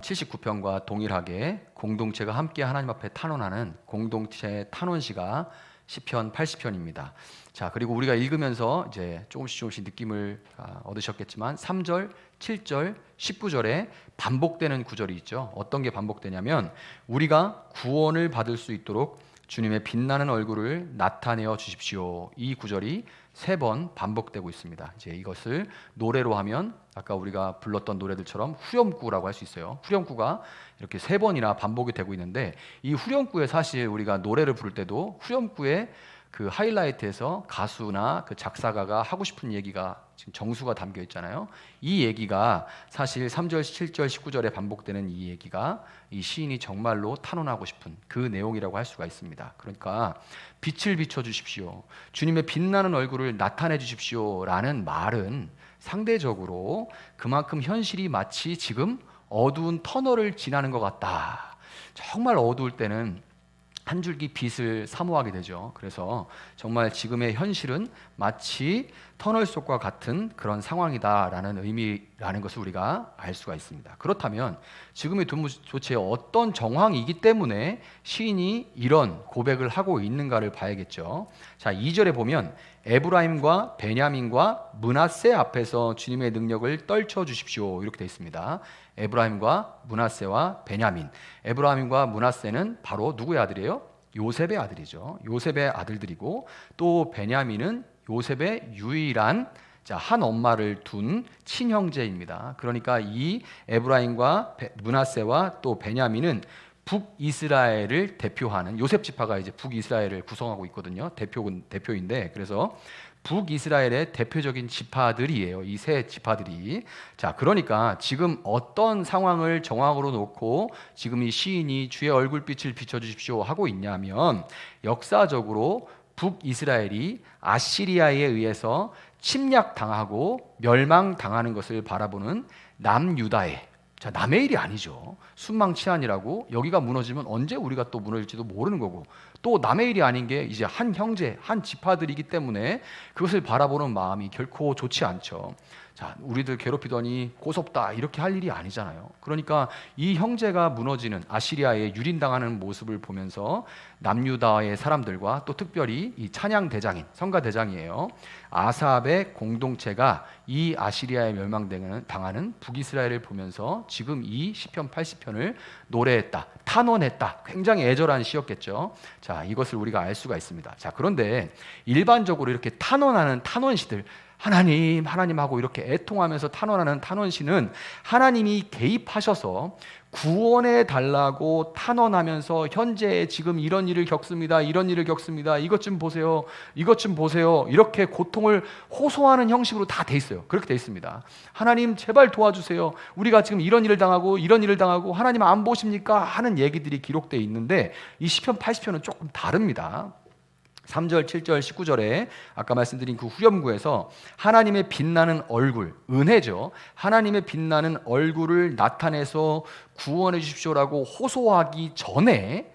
79편과 동일하게 공동체가 함께 하나님 앞에 탄원하는 공동체 탄원시가 시편 80편입니다. 자, 그리고 우리가 읽으면서 이제 조금씩 느낌을 얻으셨겠지만 3절, 7절, 19절에 반복되는 구절이 있죠. 어떤 게 반복되냐면 우리가 구원을 받을 수 있도록 주님의 빛나는 얼굴을 나타내어 주십시오. 이 구절이 3번 반복되고 있습니다. 이제 이것을 노래로 하면 아까 우리가 불렀던 노래들처럼 후렴구라고 할 수 있어요. 후렴구가 이렇게 3번이나 반복이 되고 있는데 이 후렴구에 사실 우리가 노래를 부를 때도 후렴구에 그 하이라이트에서 가수나 그 작사가가 하고 싶은 얘기가 지금 정수가 담겨 있잖아요. 이 얘기가 사실 3절, 7절, 19절에 반복되는 이 얘기가 이 시인이 정말로 탄원하고 싶은 그 내용이라고 할 수가 있습니다. 그러니까 빛을 비춰 주십시오. 주님의 빛나는 얼굴을 나타내 주십시오 라는 말은 상대적으로 그만큼 현실이 마치 지금 어두운 터널을 지나는 것 같다. 정말 어두울 때는 한 줄기 빛을 사모하게 되죠. 그래서 정말 지금의 현실은 마치 터널 속과 같은 그런 상황이다라는 의미라는 것을 우리가 알 수가 있습니다. 그렇다면 지금의 도무지 어떤 정황이기 때문에 시인이 이런 고백을 하고 있는가를 봐야겠죠. 자, 2절에 보면 에브라임과 베냐민과 므낫세 앞에서 주님의 능력을 떨쳐 주십시오. 이렇게 되어 있습니다. 에브라임과 므낫세와 베냐민. 에브라임과 므낫세는 바로 누구의 아들이에요? 요셉의 아들이죠. 요셉의 아들들이고 또 베냐민은 요셉의 유일한 한 엄마를 둔 친형제입니다. 그러니까 이 에브라임과 므낫세와 또 베냐민은 북이스라엘을 대표하는 요셉 지파가 이제 북이스라엘을 구성하고 있거든요. 대표인데 그래서 북이스라엘의 대표적인 지파들이에요. 이 세 지파들이. 자, 그러니까 지금 어떤 상황을 정황으로 놓고 지금 이 시인이 주의 얼굴빛을 비춰주십시오 하고 있냐면 역사적으로 북이스라엘이 아시리아에 의해서 침략당하고 멸망당하는 것을 바라보는 남유다의 남의 일이 아니죠. 순망치안이라고 여기가 무너지면 언제 우리가 또 무너질지도 모르는 거고 또 남의 일이 아닌 게 이제 한 형제, 한 지파들이기 때문에 그것을 바라보는 마음이 결코 좋지 않죠. 자, 우리들 괴롭히더니 고섭다 이렇게 할 일이 아니잖아요. 그러니까 이 형제가 무너지는 아시리아에 유린당하는 모습을 보면서 남유다의 사람들과 또 특별히 이 찬양 대장인 성가 대장이에요. 아삽의 공동체가 이 아시리아에 멸망당하는 북이스라엘을 보면서 지금 이 시편 80편을 노래했다, 탄원했다. 굉장히 애절한 시였겠죠. 자, 이것을 우리가 알 수가 있습니다. 자, 그런데 일반적으로 이렇게 탄원하는 탄원시들 하나님하고 이렇게 애통하면서 탄원하는 탄원시는 하나님이 개입하셔서 구원해 달라고 탄원하면서 현재 지금 이런 일을 겪습니다. 이것 좀 보세요. 이렇게 고통을 호소하는 형식으로 다 돼 있어요. 그렇게 돼 있습니다. 하나님 제발 도와주세요. 우리가 지금 이런 일을 당하고 하나님 안 보십니까? 하는 얘기들이 기록되어 있는데 이 시편 80편은 조금 다릅니다. 3절, 7절, 19절에 아까 말씀드린 그 후렴구에서 하나님의 빛나는 얼굴, 은혜죠. 하나님의 빛나는 얼굴을 나타내서 구원해 주십시오라고 호소하기 전에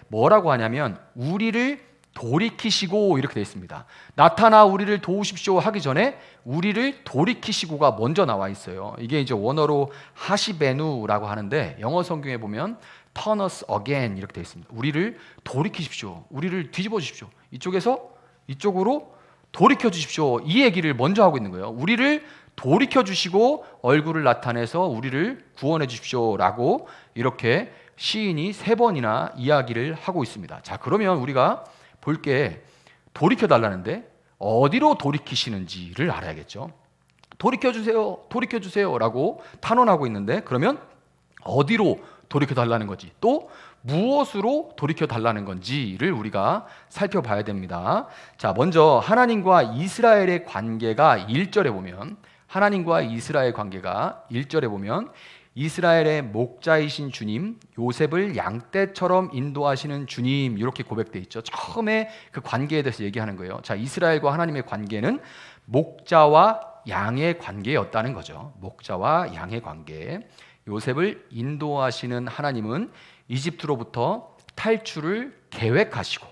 뭐라고 하냐면 우리를 돌이키시고 이렇게 되어 있습니다. 나타나 우리를 도우십시오 하기 전에 우리를 돌이키시고가 먼저 나와 있어요. 이게 이제 원어로 하시베누라고 하는데 영어 성경에 보면 turn us again 이렇게 되어 있습니다. 우리를 돌이키십시오. 우리를 뒤집어 주십시오. 이쪽에서 이쪽으로 돌이켜 주십시오. 이 얘기를 먼저 하고 있는 거예요. 우리를 돌이켜 주시고 얼굴을 나타내서 우리를 구원해 주십시오라고 이렇게 시인이 3번이나 이야기를 하고 있습니다. 자, 그러면 우리가 볼 게 돌이켜 달라는데 어디로 돌이키시는지를 알아야겠죠. 돌이켜 주세요라고 탄원하고 있는데 그러면 어디로 돌이켜 달라는 건지 또 무엇으로 돌이켜 달라는 건지를 우리가 살펴봐야 됩니다. 자, 먼저 하나님과 이스라엘의 관계가 1절에 보면 이스라엘의 목자이신 주님, 요셉을 양떼처럼 인도하시는 주님 이렇게 고백되어 있죠. 처음에 그 관계에 대해서 얘기하는 거예요. 자, 이스라엘과 하나님의 관계는 목자와 양의 관계였다는 거죠. 목자와 양의 관계. 요셉을 인도하시는 하나님은 이집트로부터 탈출을 계획하시고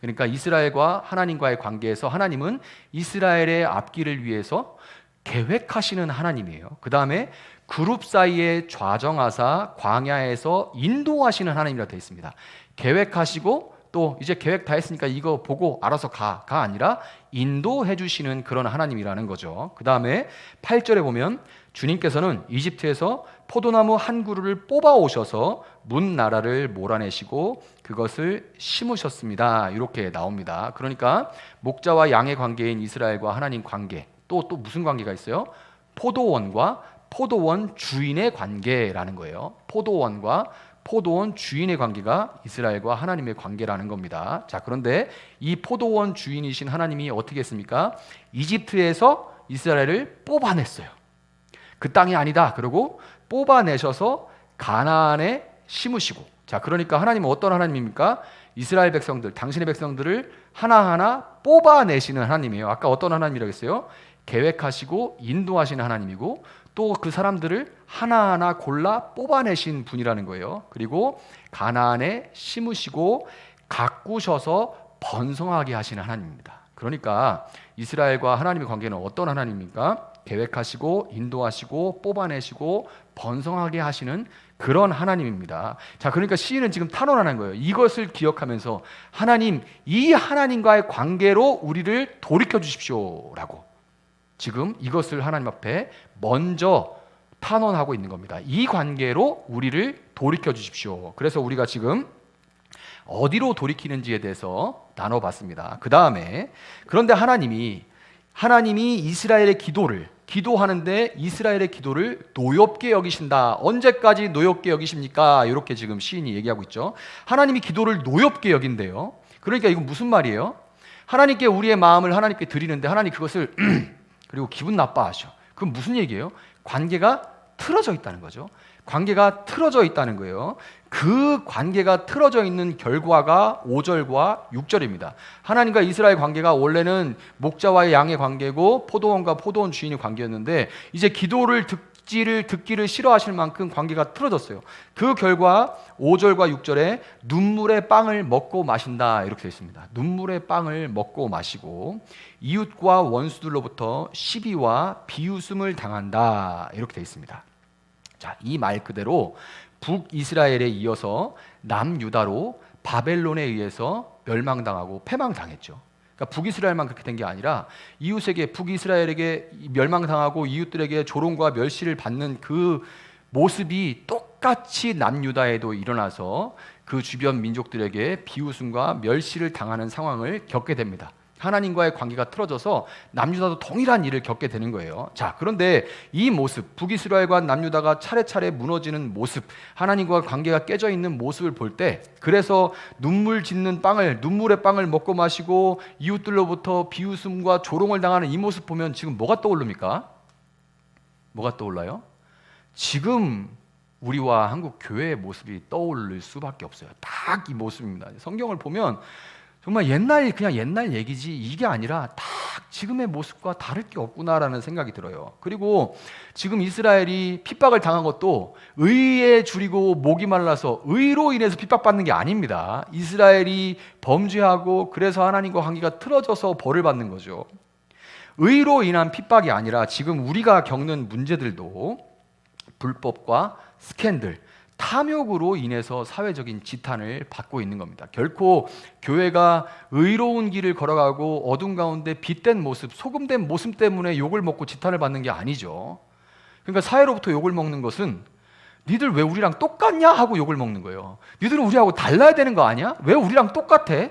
그러니까 이스라엘과 하나님과의 관계에서 하나님은 이스라엘의 앞길을 위해서 계획하시는 하나님이에요. 그 다음에 그룹 사이에 좌정하사 광야에서 인도하시는 하나님이라 되어 있습니다. 계획하시고 또 이제 계획 다 했으니까 이거 보고 알아서 가 아니라 인도해 주시는 그런 하나님이라는 거죠. 그 다음에 8절에 보면 주님께서는 이집트에서 포도나무 한 그루를 뽑아 오셔서 문 나라를 몰아내시고 그것을 심으셨습니다. 이렇게 나옵니다. 그러니까 목자와 양의 관계인 이스라엘과 하나님 관계, 또 무슨 관계가 있어요? 포도원과 포도원 주인의 관계라는 거예요. 포도원과 포도원 주인의 관계가 이스라엘과 하나님의 관계라는 겁니다. 자, 그런데 이 포도원 주인이신 하나님이 어떻게 했습니까? 이집트에서 이스라엘을 뽑아냈어요. 그 땅이 아니다. 그리고 뽑아내셔서 가나안에 심으시고. 자, 그러니까 하나님은 어떤 하나님입니까? 이스라엘 백성들, 당신의 백성들을 하나하나 뽑아내시는 하나님이에요. 아까 어떤 하나님이라고 했어요? 계획하시고 인도하시는 하나님이고 또 그 사람들을 하나하나 골라 뽑아내신 분이라는 거예요. 그리고 가나안에 심으시고 가꾸셔서 번성하게 하시는 하나님입니다. 그러니까 이스라엘과 하나님의 관계는 어떤 하나님입니까? 계획하시고 인도하시고 뽑아내시고 번성하게 하시는 그런 하나님입니다. 자, 그러니까 시인은 지금 탄원하는 거예요. 이것을 기억하면서 하나님, 이 하나님과의 관계로 우리를 돌이켜 주십시오라고 지금 이것을 하나님 앞에 먼저 탄원하고 있는 겁니다. 이 관계로 우리를 돌이켜 주십시오. 그래서 우리가 지금 어디로 돌이키는지에 대해서 나눠봤습니다. 그 다음에 그런데 하나님이 이스라엘의 기도하는데 이스라엘의 기도를 노엽게 여기신다. 언제까지 노엽게 여기십니까? 이렇게 지금 시인이 얘기하고 있죠. 하나님이 기도를 노엽게 여긴대요. 그러니까 이건 무슨 말이에요? 하나님께 우리의 마음을 하나님께 드리는데 하나님 그것을 그리고 기분 나빠하셔. 그건 무슨 얘기예요? 관계가 틀어져 있다는 거죠. 관계가 틀어져 있다는 거예요. 그 관계가 틀어져 있는 결과가 5절과 6절입니다. 하나님과 이스라엘 관계가 원래는 목자와의 양의 관계고 포도원과 포도원 주인의 관계였는데 이제 기도를 듣기를 싫어하실 만큼 관계가 틀어졌어요. 그 결과 5절과 6절에 눈물의 빵을 먹고 마신다 이렇게 되어 있습니다. 눈물의 빵을 먹고 마시고 이웃과 원수들로부터 시비와 비웃음을 당한다 이렇게 되어 있습니다. 자, 이 말 그대로 북이스라엘에 이어서 남유다로 바벨론에 의해서 멸망당하고 패망당했죠. 그러니까 북이스라엘만 그렇게 된 게 아니라 이웃에게 북이스라엘에게 멸망당하고 이웃들에게 조롱과 멸시를 받는 그 모습이 똑같이 남유다에도 일어나서 그 주변 민족들에게 비웃음과 멸시를 당하는 상황을 겪게 됩니다. 하나님과의 관계가 틀어져서 남유다도 동일한 일을 겪게 되는 거예요. 자, 그런데 이 모습, 북이스라엘과 남유다가 차례차례 무너지는 모습, 하나님과 관계가 깨져 있는 모습을 볼 때, 그래서 눈물의 빵을 먹고 마시고 이웃들로부터 비웃음과 조롱을 당하는 이 모습 보면 지금 뭐가 떠오릅니까? 뭐가 떠올라요? 지금 우리와 한국 교회의 모습이 떠오를 수밖에 없어요. 딱 이 모습입니다. 성경을 보면 정말 그냥 옛날 얘기지 이게 아니라 딱 지금의 모습과 다를 게 없구나라는 생각이 들어요. 그리고 지금 이스라엘이 핍박을 당한 것도 의에 줄이고 목이 말라서 의로 인해서 핍박받는 게 아닙니다. 이스라엘이 범죄하고 그래서 하나님과 관계가 틀어져서 벌을 받는 거죠. 의로 인한 핍박이 아니라 지금 우리가 겪는 문제들도 불법과 스캔들, 탐욕으로 인해서 사회적인 지탄을 받고 있는 겁니다. 결코 교회가 의로운 길을 걸어가고 어둠 가운데 빛된 모습, 소금된 모습 때문에 욕을 먹고 지탄을 받는 게 아니죠. 그러니까 사회로부터 욕을 먹는 것은 니들 왜 우리랑 똑같냐 하고 욕을 먹는 거예요. 니들은 우리하고 달라야 되는 거 아니야? 왜 우리랑 똑같아?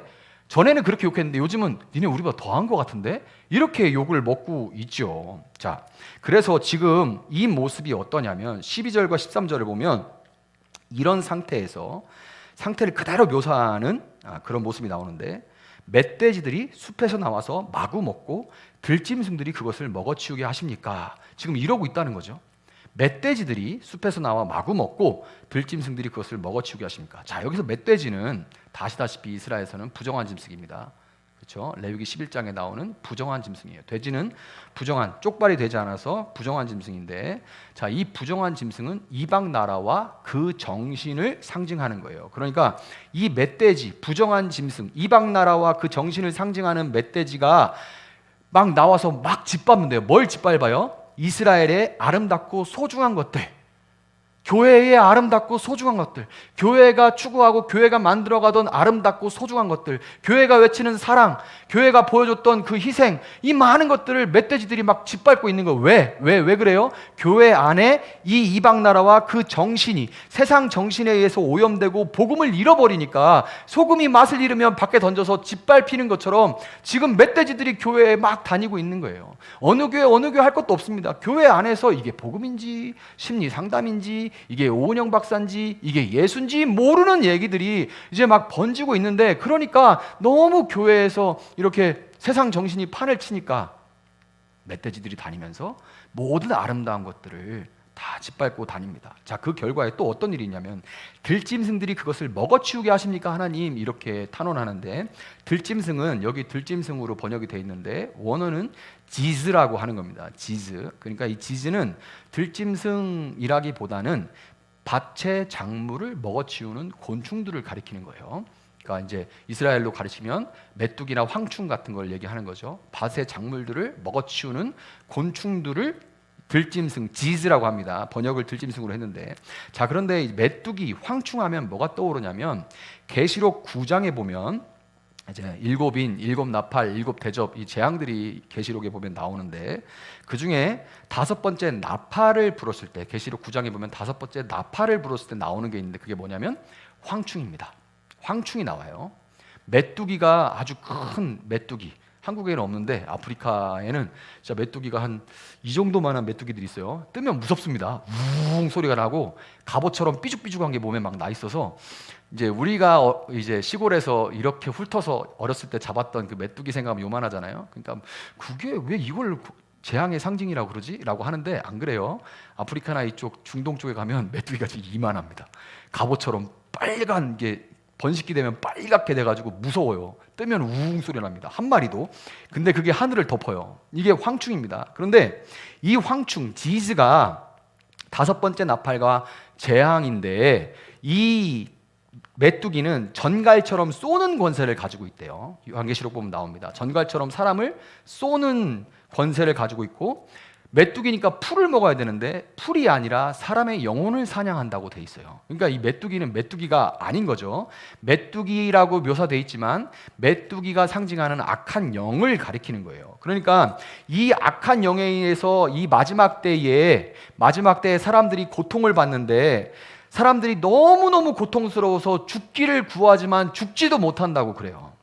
전에는 그렇게 욕했는데 요즘은 니네 우리보다 더한 것 같은데? 이렇게 욕을 먹고 있죠. 자, 그래서 지금 이 모습이 어떠냐면 12절과 13절을 보면 이런 상태를 그대로 묘사하는 그런 모습이 나오는데 멧돼지들이 숲에서 나와서 마구 먹고 들짐승들이 그것을 먹어치우게 하십니까? 지금 이러고 있다는 거죠. 멧돼지들이 숲에서 나와 마구 먹고 들짐승들이 그것을 먹어치우게 하십니까? 자, 여기서 멧돼지는 다 아시다시피 이스라엘에서는 부정한 짐승입니다. 그렇죠? 레위기 11장에 나오는 부정한 짐승이에요. 돼지는 부정한, 쪽발이 되지 않아서 부정한 짐승인데, 자, 이 부정한 짐승은 이방 나라와 그 정신을 상징하는 거예요. 그러니까 이 멧돼지, 부정한 짐승, 이방 나라와 그 정신을 상징하는 멧돼지가 막 나와서 막 짓밟는데요. 뭘 짓밟아요? 이스라엘의 아름답고 소중한 것들, 교회의 아름답고 소중한 것들, 교회가 추구하고 교회가 만들어가던 아름답고 소중한 것들, 교회가 외치는 사랑, 교회가 보여줬던 그 희생, 이 많은 것들을 멧돼지들이 막 짓밟고 있는 거예요. 왜 그래요? 교회 안에 이 이방 나라와 그 정신이 세상 정신에 의해서 오염되고 복음을 잃어버리니까 소금이 맛을 잃으면 밖에 던져서 짓밟히는 것처럼 지금 멧돼지들이 교회에 막 다니고 있는 거예요. 어느 교회 할 것도 없습니다. 교회 안에서 이게 복음인지 심리 상담인지 이게 오은영 박사인지 이게 예수인지 모르는 얘기들이 이제 막 번지고 있는데, 그러니까 너무 교회에서 이렇게 세상 정신이 판을 치니까 멧돼지들이 다니면서 모든 아름다운 것들을 다 짓밟고 다닙니다. 자, 그 결과에 또 어떤 일이 있냐면 들짐승들이 그것을 먹어치우게 하십니까 하나님, 이렇게 탄원하는데, 들짐승은 여기 들짐승으로 번역이 되어 있는데 원어는 지즈라고 하는 겁니다. 지즈. 그러니까 이 지즈는 들짐승이라기보다는 밭의 작물을 먹어치우는 곤충들을 가리키는 거예요. 그러니까 이제 이스라엘로 가르치면 메뚜기나 황충 같은 걸 얘기하는 거죠. 밭의 작물들을 먹어치우는 곤충들을 들짐승, 지즈라고 합니다. 번역을 들짐승으로 했는데, 자, 그런데 메뚜기, 황충하면 뭐가 떠오르냐면 계시록 9장에 보면 이제 일곱 인, 일곱 나팔, 일곱 대접, 이 재앙들이 계시록에 보면 나오는데, 그 중에 다섯 번째 나팔을 불었을 때, 계시록 9장에 보면 다섯 번째 나팔을 불었을 때 나오는 게 있는데, 그게 뭐냐면 황충입니다. 황충이 나와요. 메뚜기가, 아주 큰 메뚜기, 한국에는 없는데 아프리카에는 진짜 메뚜기가 한 이 정도만한 메뚜기들이 있어요. 뜨면 무섭습니다. 우웅 소리가 나고 갑옷처럼 삐죽삐죽한 게 몸에 막 나 있어서, 이제 우리가 이제 시골에서 이렇게 훑어서 어렸을 때 잡았던 그 메뚜기 생각하면 요만하잖아요. 그러니까 그게 왜 이걸 재앙의 상징이라고 그러지? 라고 하는데 안 그래요. 아프리카나 이쪽 중동 쪽에 가면 메뚜기가 진짜 이만합니다. 갑옷처럼 빨간 게 번식기 되면 빨갛게 돼가지고 무서워요. 뜨면 우웅 소리 납니다. 한 마리도. 근데 그게 하늘을 덮어요. 이게 황충입니다. 그런데 이 황충, 지즈가 다섯 번째 나팔과 재앙인데, 이 메뚜기는 전갈처럼 쏘는 권세를 가지고 있대요. 요한계시록 보면 나옵니다. 전갈처럼 사람을 쏘는 권세를 가지고 있고, 메뚜기니까 풀을 먹어야 되는데 풀이 아니라 사람의 영혼을 사냥한다고 돼 있어요. 그러니까 이 메뚜기는 메뚜기가 아닌 거죠. 메뚜기라고 묘사돼 있지만 메뚜기가 상징하는 악한 영을 가리키는 거예요. 그러니까 이 악한 영에 의해서 이 마지막 때에 사람들이 고통을 받는데, 사람들이 너무너무 고통스러워서 죽기를 구하지만 죽지도 못한다고 그래요.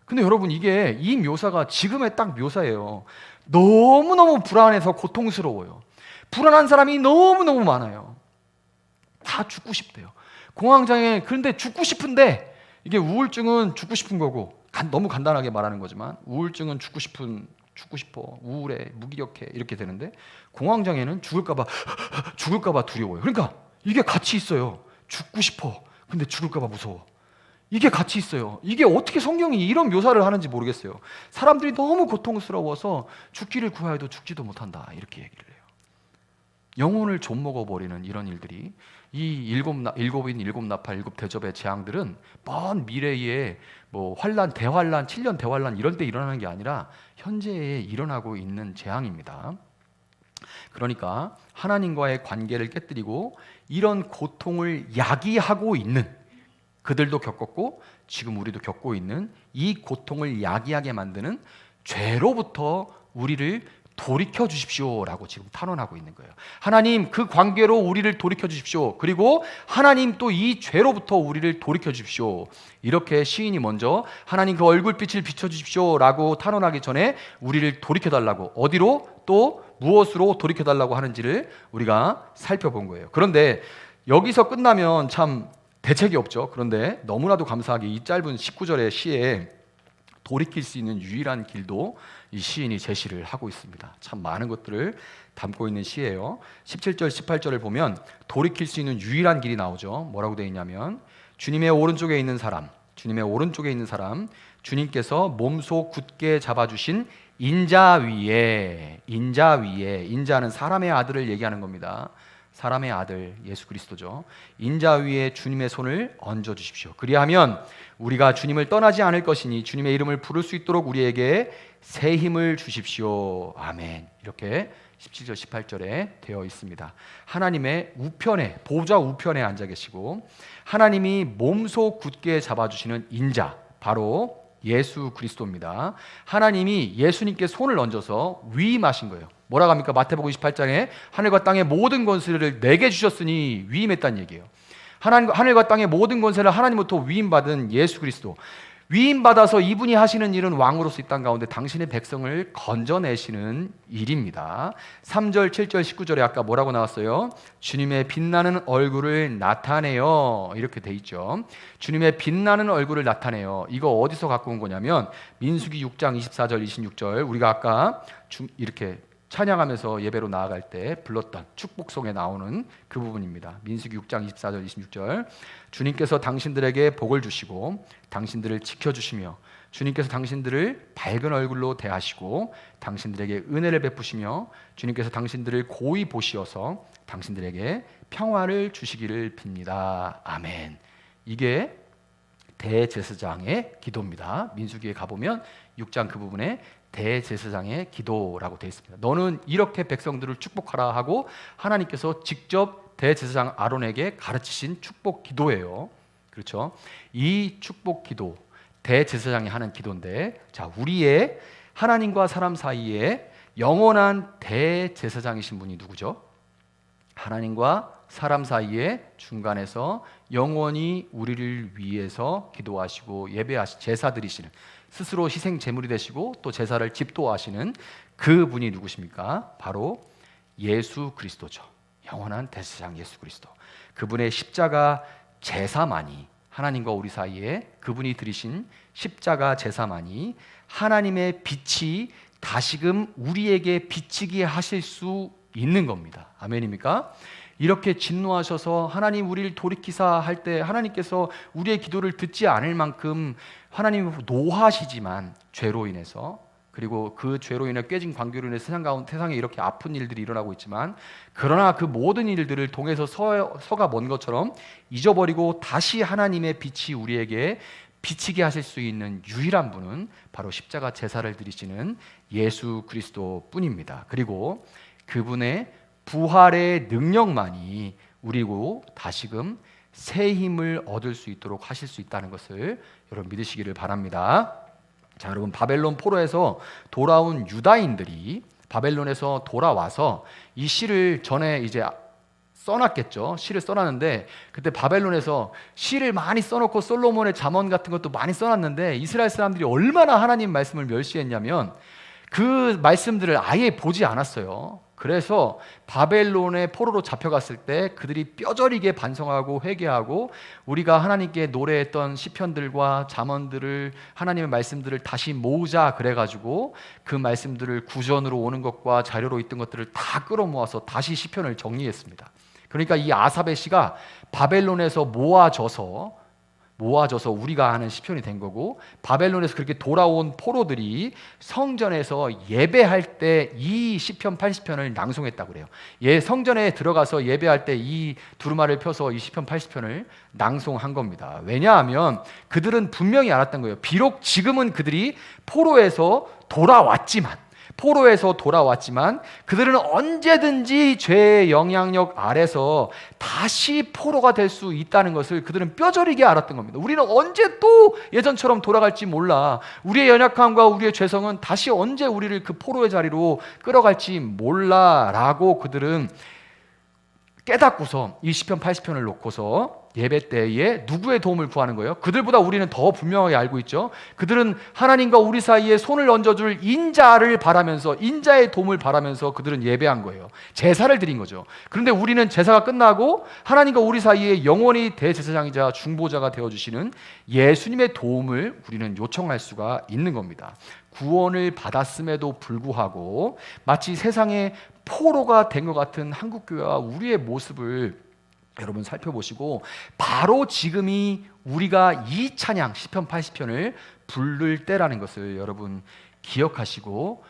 근데 여러분, 이게 이 묘사가 지금의 딱 묘사예요. 너무너무 불안해서 고통스러워요. 불안한 사람이 너무너무 많아요. 다 죽고 싶대요. 공황장애. 그런데 죽고 싶은데, 이게 우울증은 죽고 싶은 거고, 너무 간단하게 말하는 거지만 우울증은 죽고 싶어, 우울해, 무기력해 이렇게 되는데, 공황장애는 죽을까 봐 두려워요. 그러니까 이게 같이 있어요. 죽고 싶어, 근데 죽을까 봐 무서워. 이게 같이 있어요. 이게 어떻게 성경이 이런 묘사를 하는지 모르겠어요. 사람들이 너무 고통스러워서 죽기를 구하여도 죽지도 못한다, 이렇게 얘기를 해요. 영혼을 좀먹어버리는 이런 일들이, 이 일곱인, 일곱 나팔, 일곱 대접의 재앙들은 먼 미래에 뭐 환란, 대환란, 7년 대환란 이런 때 일어나는 게 아니라 현재에 일어나고 있는 재앙입니다. 그러니까 하나님과의 관계를 깨뜨리고 이런 고통을 야기하고 있는, 그들도 겪었고 지금 우리도 겪고 있는 이 고통을 야기하게 만드는 죄로부터 우리를 돌이켜 주십시오라고 지금 탄원하고 있는 거예요. 하나님, 그 관계로 우리를 돌이켜 주십시오. 그리고 하나님 또 이 죄로부터 우리를 돌이켜 주십시오. 이렇게 시인이 먼저 하나님 그 얼굴빛을 비춰 주십시오라고 탄원하기 전에 우리를 돌이켜 달라고, 어디로 또 무엇으로 돌이켜 달라고 하는지를 우리가 살펴본 거예요. 그런데 여기서 끝나면 참 대책이 없죠. 그런데 너무나도 감사하게 이 짧은 19절의 시에 돌이킬 수 있는 유일한 길도 이 시인이 제시를 하고 있습니다. 참 많은 것들을 담고 있는 시예요. 17절, 18절을 보면 돌이킬 수 있는 유일한 길이 나오죠. 뭐라고 되어 있냐면, 주님의 오른쪽에 있는 사람, 주님께서 몸소 굳게 잡아주신 인자 위에, 인자는 사람의 아들을 얘기하는 겁니다. 사람의 아들 예수 그리스도죠. 인자 위에 주님의 손을 얹어 주십시오. 그리하면 우리가 주님을 떠나지 않을 것이니 주님의 이름을 부를 수 있도록 우리에게 새 힘을 주십시오. 아멘. 이렇게 17절 18절에 되어 있습니다. 하나님의 우편에, 보좌 우편에 앉아 계시고 하나님이 몸소 굳게 잡아주시는 인자, 바로 예수 그리스도입니다. 하나님이 예수님께 손을 얹어서 위임하신 거예요. 뭐라고 합니까? 마태복음 28장에 하늘과 땅의 모든 권세를 내게 주셨으니 위임했다는 얘기예요. 하늘과 땅의 모든 권세를 하나님부터 위임받은 예수 그리스도, 위임받아서 이분이 하시는 일은 왕으로서 이 땅 가운데 당신의 백성을 건져내시는 일입니다. 3절, 7절, 19절에 아까 뭐라고 나왔어요? 주님의 빛나는 얼굴을 나타내요, 이렇게 돼 있죠. 주님의 빛나는 얼굴을 나타내요. 이거 어디서 갖고 온 거냐면 민수기 6장 24절, 26절, 우리가 아까 이렇게 찬양하면서 예배로 나아갈 때 불렀던 축복송에 나오는 그 부분입니다. 민수기 6장 24절 26절, 주님께서 당신들에게 복을 주시고 당신들을 지켜주시며 주님께서 당신들을 밝은 얼굴로 대하시고 당신들에게 은혜를 베푸시며 주님께서 당신들을 고이 보시어서 당신들에게 평화를 주시기를 빕니다. 아멘. 이게 대제사장의 기도입니다. 민수기에 가보면 6장 그 부분에 대제사장의 기도라고 되어 있습니다. 너는 이렇게 백성들을 축복하라 하고 하나님께서 직접 대제사장 아론에게 가르치신 축복 기도예요. 그렇죠? 이 축복 기도, 대제사장이 하는 기도인데, 자, 우리의 하나님과 사람 사이에 영원한 대제사장이신 분이 누구죠? 하나님과 사람 사이에 중간에서 영원히 우리를 위해서 기도하시고 제사 드리시는, 스스로 희생 제물이 되시고 또 제사를 집도하시는 그 분이 누구십니까? 바로 예수 그리스도죠. 영원한 대제사장 예수 그리스도. 그분의 십자가 제사만이, 하나님과 우리 사이에 그분이 드리신 십자가 제사만이 하나님의 빛이 다시금 우리에게 비치게 하실 수 있는 겁니다. 아멘입니까? 이렇게 진노하셔서 하나님 우리를 돌이키사 할 때 하나님께서 우리의 기도를 듣지 않을 만큼 하나님 노하시지만, 죄로 인해서, 그리고 그 죄로 인해 깨진 관계로 인해 세상에 이렇게 아픈 일들이 일어나고 있지만, 그러나 그 모든 일들을 통해서 서가 먼 것처럼 잊어버리고 다시 하나님의 빛이 우리에게 비치게 하실 수 있는 유일한 분은 바로 십자가 제사를 드리시는 예수 그리스도 뿐입니다. 그리고 그분의 부활의 능력만이 우리고 다시금 새 힘을 얻을 수 있도록 하실 수 있다는 것을 여러분 믿으시기를 바랍니다. 자, 여러분, 바벨론 포로에서 돌아온 유다인들이 바벨론에서 돌아와서 이 시를 전에 이제 써놨겠죠. 시를 써놨는데, 그때 바벨론에서 시를 많이 써놓고 솔로몬의 잠언 같은 것도 많이 써놨는데 이스라엘 사람들이 얼마나 하나님 말씀을 멸시했냐면 그 말씀들을 아예 보지 않았어요. 그래서 바벨론의 포로로 잡혀갔을 때 그들이 뼈저리게 반성하고 회개하고 우리가 하나님께 노래했던 시편들과 잠언들을, 하나님의 말씀들을 다시 모으자 그래가지고 그 말씀들을 구전으로 오는 것과 자료로 있던 것들을 다 끌어모아서 다시 시편을 정리했습니다. 그러니까 이 아삽의 시가 바벨론에서 모아져서 우리가 하는 시편이 된 거고, 바벨론에서 그렇게 돌아온 포로들이 성전에서 예배할 때 이 시편 80편을 낭송했다고 그래요. 성전에 들어가서 예배할 때 이 두루마리를 펴서 이 시편 80편을 낭송한 겁니다. 왜냐하면 그들은 분명히 알았던 거예요. 비록 지금은 그들이 포로에서 돌아왔지만 그들은 언제든지 죄의 영향력 아래서 다시 포로가 될 수 있다는 것을 그들은 뼈저리게 알았던 겁니다. 우리는 언제 또 예전처럼 돌아갈지 몰라. 우리의 연약함과 우리의 죄성은 다시 언제 우리를 그 포로의 자리로 끌어갈지 몰라라고 그들은 깨닫고서 이 시편 80편을 놓고서 예배 때에 누구의 도움을 구하는 거예요? 그들보다 우리는 더 분명하게 알고 있죠. 그들은 하나님과 우리 사이에 손을 얹어줄 인자를 바라면서, 인자의 도움을 바라면서 그들은 예배한 거예요. 제사를 드린 거죠. 그런데 우리는 제사가 끝나고 하나님과 우리 사이에 영원히 대제사장이자 중보자가 되어주시는 예수님의 도움을 우리는 요청할 수가 있는 겁니다. 구원을 받았음에도 불구하고 마치 세상의 포로가 된 것 같은 한국교회와 우리의 모습을 여러분 살펴보시고, 바로 지금이 우리가 이 찬양 시편 80편을 부를 때라는 것을 여러분 기억하시고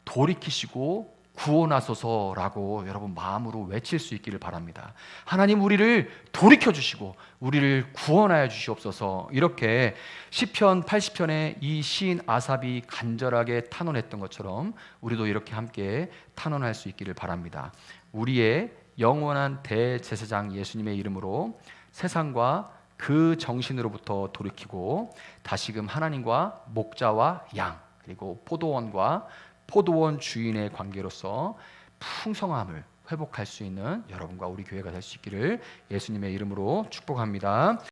돌이키시고 구원하소서라고 여러분 마음으로 외칠 수 있기를 바랍니다. 하나님 우리를 돌이켜 주시고 우리를 구원하여 주시옵소서. 이렇게 시편 80편에 이 시인 아삽이 간절하게 탄원했던 것처럼 우리도 이렇게 함께 탄원할 수 있기를 바랍니다. 우리의 영원한 대제사장 예수님의 이름으로 세상과 그 정신으로부터 돌이키고 다시금 하나님과 목자와 양 그리고 포도원과 포도원 주인의 관계로서 풍성함을 회복할 수 있는 여러분과 우리 교회가 될 수 있기를 예수님의 이름으로 축복합니다.